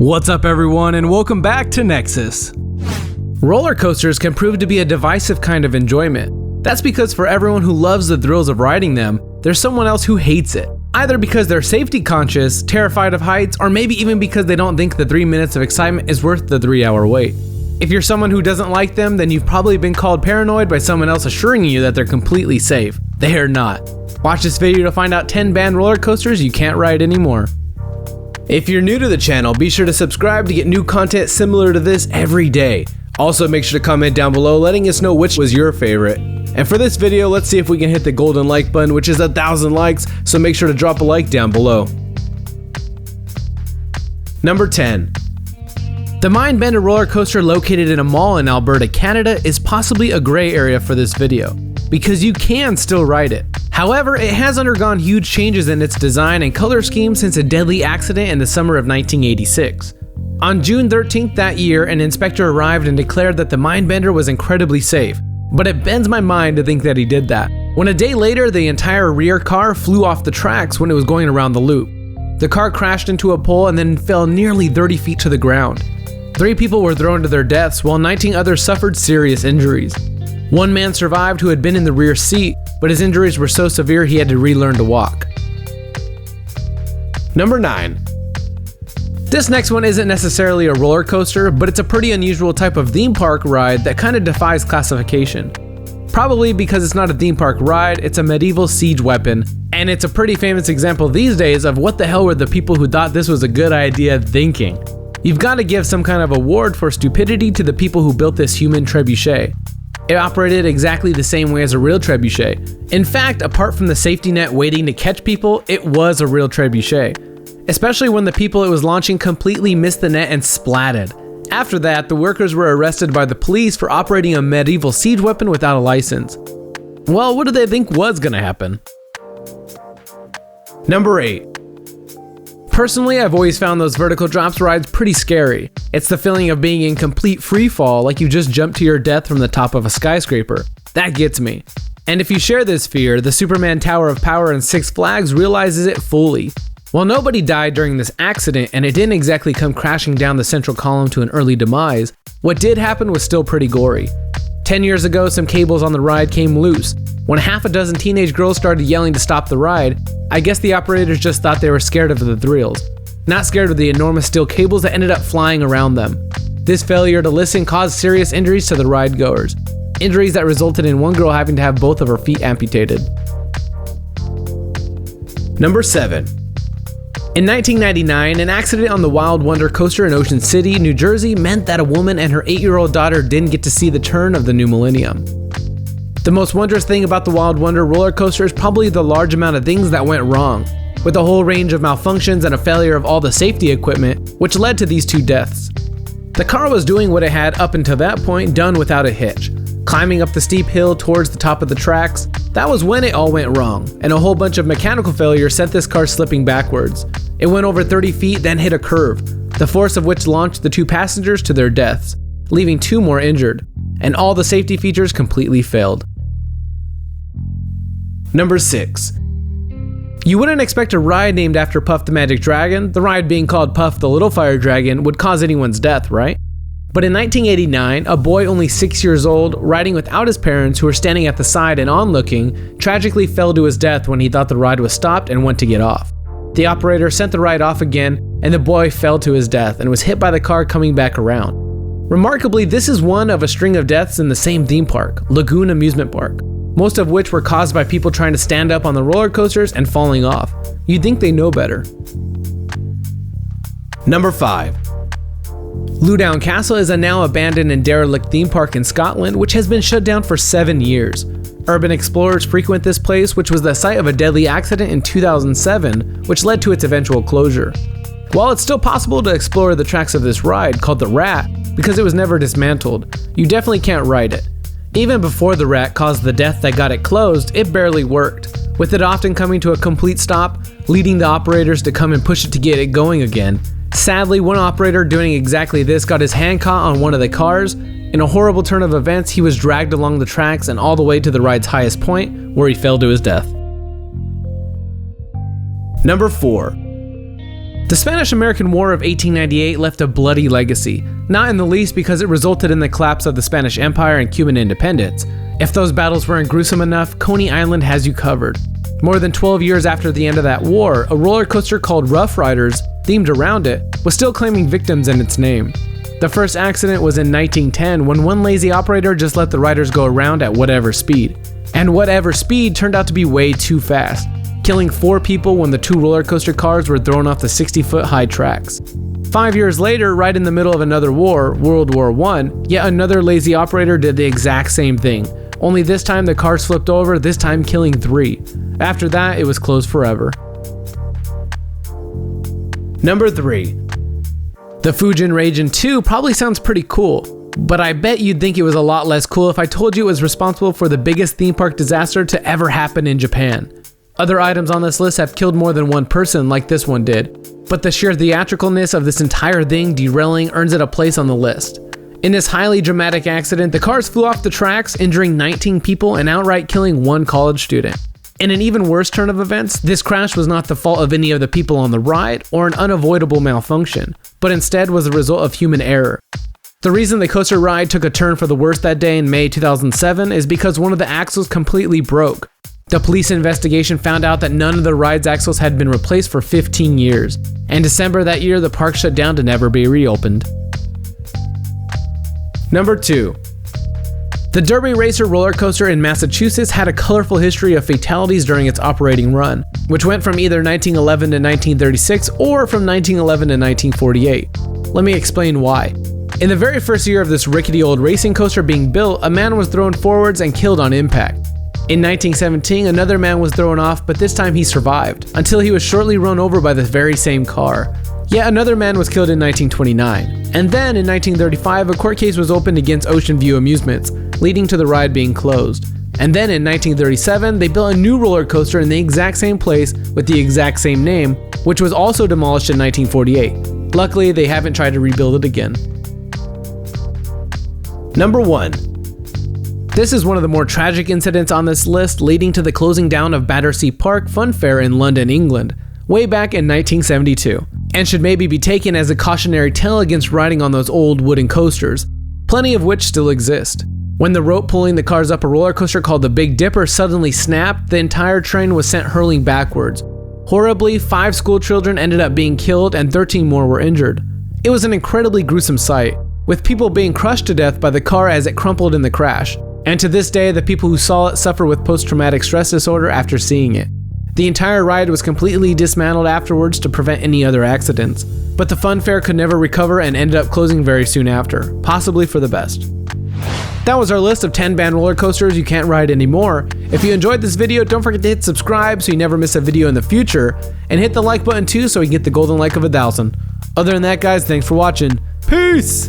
What's up everyone, and welcome back to Nexus. Roller coasters can prove to be a divisive kind of enjoyment. That's because for everyone who loves the thrills of riding them, there's someone else who hates it. Either because they're safety conscious, terrified of heights, or maybe even because they don't think the 3 minutes of excitement is worth the 3-hour wait. If you're someone who doesn't like them, then you've probably been called paranoid by someone else assuring you that they're completely safe. They are not. Watch this video to find out 10 banned roller coasters you can't ride anymore. If you're new to the channel, be sure to subscribe to get new content similar to this every day. Also, make sure to comment down below letting us know which was your favorite. And for this video, let's see if we can hit the golden like button, which is 1,000 likes, so make sure to drop a like down below. Number 10. The Mindbender roller coaster located in a mall in Alberta, Canada is possibly a gray area for this video, because you can still ride it. However, it has undergone huge changes in its design and color scheme since a deadly accident in the summer of 1986. On June 13th that year, an inspector arrived and declared that the Mindbender was incredibly safe, but it bends my mind to think that he did that, when a day later the entire rear car flew off the tracks when it was going around the loop. The car crashed into a pole and then fell nearly 30 feet to the ground. 3 people were thrown to their deaths while 19 others suffered serious injuries. One man survived who had been in the rear seat, but his injuries were so severe he had to relearn to walk. Number 9. This next one isn't necessarily a roller coaster, but it's a pretty unusual type of theme park ride that kind of defies classification. Probably because it's not a theme park ride, it's a medieval siege weapon, and it's a pretty famous example these days of what the hell were the people who thought this was a good idea thinking. You've got to give some kind of award for stupidity to the people who built this human trebuchet. It operated exactly the same way as a real trebuchet. In fact, apart from the safety net waiting to catch people, it was a real trebuchet. Especially when the people it was launching completely missed the net and splatted. After that, the workers were arrested by the police for operating a medieval siege weapon without a license. Well, what did they think was gonna happen? Number 8. Personally, I've always found those vertical drops rides pretty scary. It's the feeling of being in complete free fall, like you just jumped to your death from the top of a skyscraper. That gets me. And if you share this fear, the Superman Tower of Power in Six Flags realizes it fully. While nobody died during this accident and it didn't exactly come crashing down the central column to an early demise, what did happen was still pretty gory. 10 years ago, some cables on the ride came loose. When half a dozen teenage girls started yelling to stop the ride, I guess the operators just thought they were scared of the thrills, not scared of the enormous steel cables that ended up flying around them. This failure to listen caused serious injuries to the ride goers, injuries that resulted in one girl having to have both of her feet amputated. Number 7. In 1999, an accident on the Wild Wonder coaster in Ocean City, New Jersey meant that a woman and her 8-year-old daughter didn't get to see the turn of the new millennium. The most wondrous thing about the Wild Wonder roller coaster is probably the large amount of things that went wrong, with a whole range of malfunctions and a failure of all the safety equipment, which led to these 2 deaths. The car was doing what it had up until that point done without a hitch, climbing up the steep hill towards the top of the tracks. That was when it all went wrong, and a whole bunch of mechanical failures sent this car slipping backwards. It went over 30 feet, then hit a curve, the force of which launched the 2 passengers to their deaths, leaving 2 more injured, and all the safety features completely failed. Number 6. You wouldn't expect a ride named after Puff the Magic Dragon, the ride being called Puff the Little Fire Dragon, would cause anyone's death, right? But in 1989, a boy only 6 years old, riding without his parents who were standing at the side and onlooking, tragically fell to his death when he thought the ride was stopped and went to get off. The operator sent the ride off again, and the boy fell to his death and was hit by the car coming back around. Remarkably, this is one of a string of deaths in the same theme park, Lagoon Amusement Park, most of which were caused by people trying to stand up on the roller coasters and falling off. You'd think they know better. Number 5. Loudoun Castle is a now abandoned and derelict theme park in Scotland, which has been shut down for 7 years. Urban explorers frequent this place, which was the site of a deadly accident in 2007, which led to its eventual closure. While it's still possible to explore the tracks of this ride, called the Rat, because it was never dismantled, you definitely can't ride it. Even before the Rat caused the death that got it closed, it barely worked, with it often coming to a complete stop, leading the operators to come and push it to get it going again. Sadly, one operator doing exactly this got his hand caught on one of the cars. In a horrible turn of events, he was dragged along the tracks and all the way to the ride's highest point, where he fell to his death. Number 4. The Spanish-American War of 1898 left a bloody legacy, not in the least because it resulted in the collapse of the Spanish Empire and Cuban independence. If those battles weren't gruesome enough, Coney Island has you covered. More than 12 years after the end of that war, a roller coaster called Rough Riders, themed around it, was still claiming victims in its name. The first accident was in 1910 when one lazy operator just let the riders go around at whatever speed. And whatever speed turned out to be way too fast, killing 4 people when the 2 roller coaster cars were thrown off the 60-foot high tracks. 5 years later, right in the middle of another war, World War I, yet another lazy operator did the exact same thing. Only this time the cars flipped over, this time killing 3. After that, it was closed forever. Number 3. The Fujin Raijin II probably sounds pretty cool, but I bet you'd think it was a lot less cool if I told you it was responsible for the biggest theme park disaster to ever happen in Japan. Other items on this list have killed more than one person like this one did, but the sheer theatricalness of this entire thing derailing earns it a place on the list. In this highly dramatic accident, the cars flew off the tracks, injuring 19 people and outright killing 1 college student. In an even worse turn of events, this crash was not the fault of any of the people on the ride or an unavoidable malfunction, but instead was the result of human error. The reason the coaster ride took a turn for the worse that day in May 2007 is because one of the axles completely broke. The police investigation found out that none of the ride's axles had been replaced for 15 years. In December that year, the park shut down to never be reopened. Number 2. The Derby Racer roller coaster in Massachusetts had a colorful history of fatalities during its operating run, which went from either 1911 to 1936 or from 1911 to 1948. Let me explain why. In the very first year of this rickety old racing coaster being built, a man was thrown forwards and killed on impact. In 1917, another man was thrown off, but this time he survived, until he was shortly run over by the very same car. Yet another man was killed in 1929. And then in 1935, a court case was opened against Ocean View Amusements, leading to the ride being closed. And then in 1937, they built a new roller coaster in the exact same place with the exact same name, which was also demolished in 1948. Luckily, they haven't tried to rebuild it again. Number 1. This is one of the more tragic incidents on this list, leading to the closing down of Battersea Park Fun Fair in London, England, way back in 1972, and should maybe be taken as a cautionary tale against riding on those old wooden coasters, plenty of which still exist. When the rope pulling the cars up a roller coaster called the Big Dipper suddenly snapped, the entire train was sent hurling backwards. Horribly, 5 school children ended up being killed and 13 more were injured. It was an incredibly gruesome sight, with people being crushed to death by the car as it crumpled in the crash. And to this day, the people who saw it suffer with post-traumatic stress disorder after seeing it. The entire ride was completely dismantled afterwards to prevent any other accidents, but the fun fair could never recover and ended up closing very soon after, possibly for the best. That was our list of 10 banned roller coasters you can't ride anymore. If you enjoyed this video, don't forget to hit subscribe so you never miss a video in the future, and hit the like button too so we can get the golden like of 1,000. Other than that guys, thanks for watching. Peace!